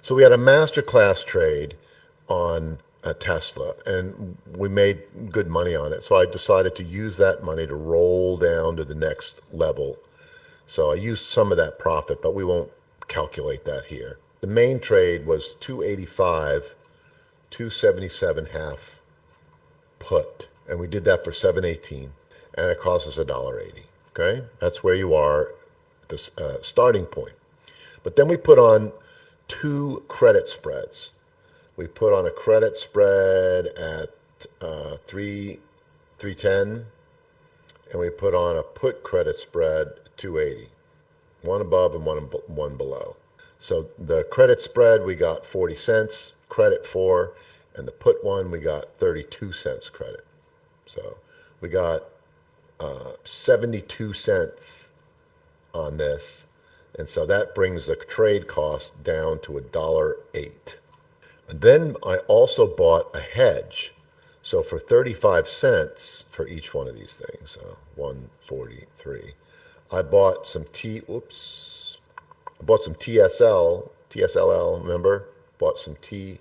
So we had a Masterclass trade on a Tesla, and we made good money on it. So I decided to use that money to roll down to the next level. So I used some of that profit, but we won't calculate that here. The main trade was 285, 277 half put, and we did that for 718, and it cost us $1.80. Okay, that's where you are at the starting point. But then we put on two credit spreads. We put on a credit spread at 310, and we put on a put credit spread at 280, one above and one below. So the credit spread we got 40 cents credit for, and the put one we got 32 cents credit. So we got 72 cents on this. And so that brings the trade cost down to $1.08. And then I also bought a hedge. So for 35 cents for each one of these things, 143, I bought some I bought some TSLL, remember? Bought some TSLL,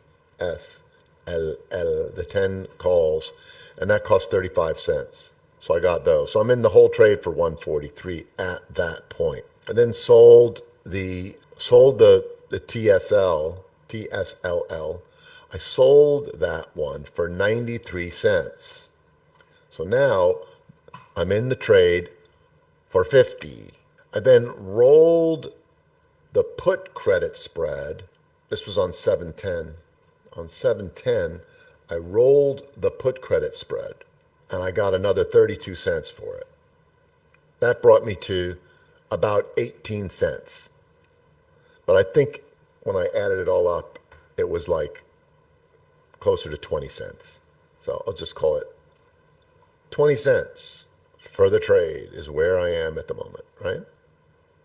the 10 calls, and that cost 35 cents. So I got those. So I'm in the whole trade for 143 at that point. And then sold the TSLL. I sold that one for 93 cents. So now I'm in the trade for 50. I then rolled the put credit spread. This was on 710. On 710, I rolled the put credit spread, and I got another 32 cents for it. That brought me to about 18 cents. But I think when I added it all up, it was like closer to 20 cents. So I'll just call it 20 cents for the trade is where I am at the moment, right?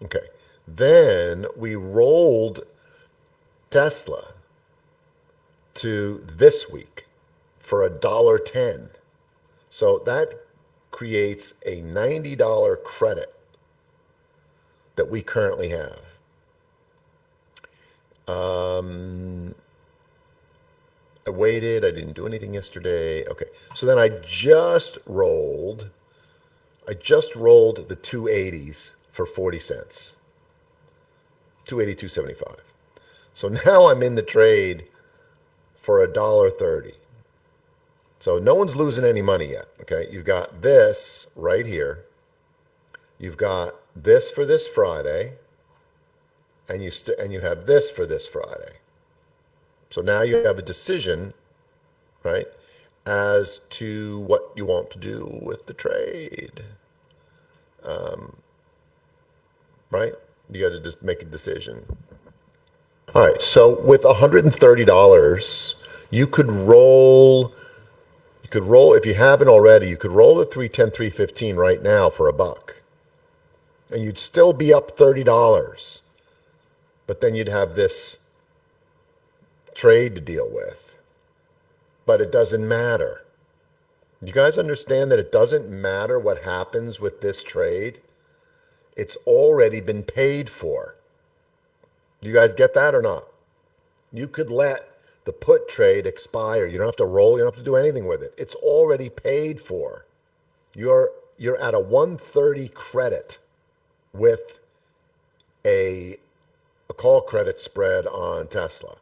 Okay. Then we rolled Tesla to this week for $1.10. So that creates a $90 credit that we currently have. I waited. I didn't do anything yesterday. Okay. So then I just rolled the 280s for 40 cents. 280, 275. So now I'm in the trade for $1.30. So no one's losing any money yet. Okay. You've got this right here. You've got this for this Friday, and you have this for this Friday. So now you have a decision, right, as to what you want to do with the trade. Right? You got to just make a decision. All right. So with $130, you could roll. If you haven't already, you could roll the 310, 315 right now for $1. And you'd still be up $30. But then you'd have this trade to deal with. But it doesn't matter. You guys understand that it doesn't matter what happens with this trade? It's already been paid for. Do you guys get that or not? You could let the put trade expire. You don't have to roll. You don't have to do anything with it. It's already paid for. You're at a 130 credit with a call credit spread on Tesla.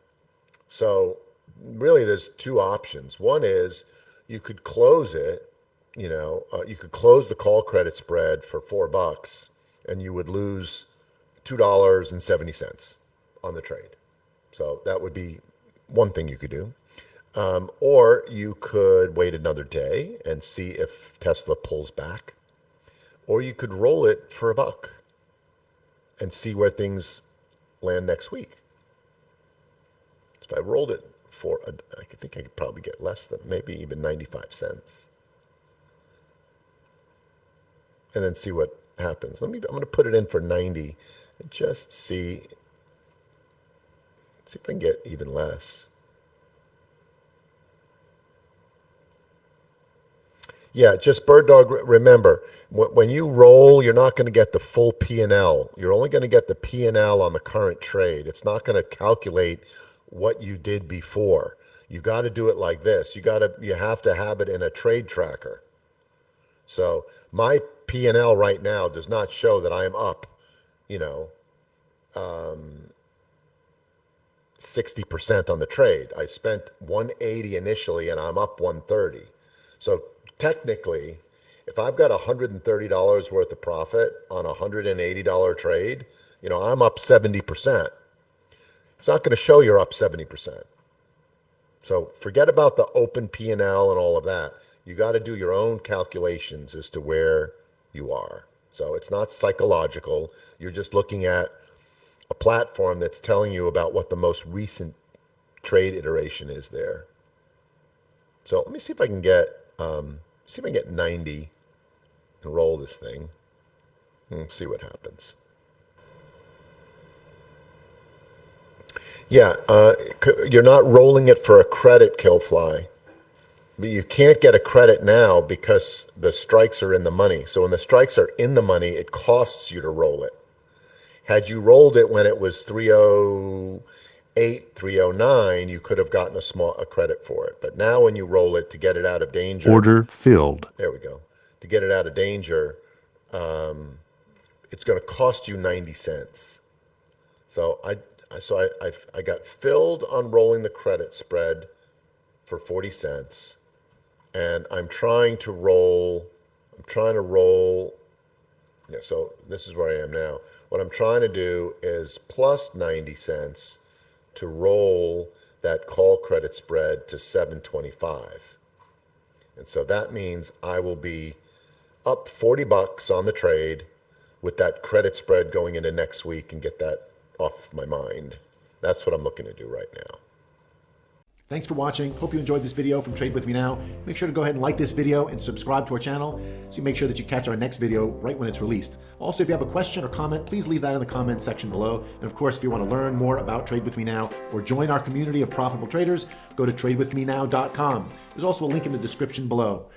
So really there's two options. One is you could close it, you could close the call credit spread for $4 and you would lose $2.70 on the trade. So that would be one thing you could do. Or you could wait another day and see if Tesla pulls back. Or you could roll it for $1 and see where things land next week. If I rolled it for, I think I could probably get less than maybe even 95 cents. And then see what happens. I'm going to put it in for 90 and just see if I can get even less. Yeah, just bird dog. Remember, when you roll, you're not going to get the full P&L. You're only going to get the P&L on the current trade. It's not going to calculate what you did before. You got to do it like this. You have to have it in a trade tracker. So my P&L right now does not show that I am up, you know, 60% on the trade. I spent 180 initially and I'm up 130. So technically, if I've got $130 worth of profit on a $180 trade, I'm up 70%. It's not going to show you're up 70%. So forget about the open P&L and all of that. You got to do your own calculations as to where you are. So it's not psychological. You're just looking at a platform that's telling you about what the most recent trade iteration is there. So let me see if I can get 90 and roll this thing and see what happens. Yeah, you're not rolling it for a credit, Killfly. But you can't get a credit now because the strikes are in the money. So when the strikes are in the money, it costs you to roll it. Had you rolled it when it was 308, 309, you could have gotten a credit for it. But now when you roll it to get it out of danger. Order filled. There we go. To get it out of danger, it's going to cost you 90 cents. So I got filled on rolling the credit spread for 40 cents. And I'm trying to roll. Yeah, so this is where I am now. What I'm trying to do is plus 90 cents to roll that call credit spread to 725. And so that means I will be up $40 on the trade with that credit spread going into next week and get that off my mind. That's what I'm looking to do right now. Thanks for watching. Hope you enjoyed this video from Trade With Me Now. Make sure to go ahead and like this video and subscribe to our channel so you make sure that you catch our next video right when it's released. Also, if you have a question or comment, please leave that in the comments section below. And of course, if you want to learn more about Trade With Me Now or join our community of profitable traders, go to tradewithmenow.com. There's also a link in the description below.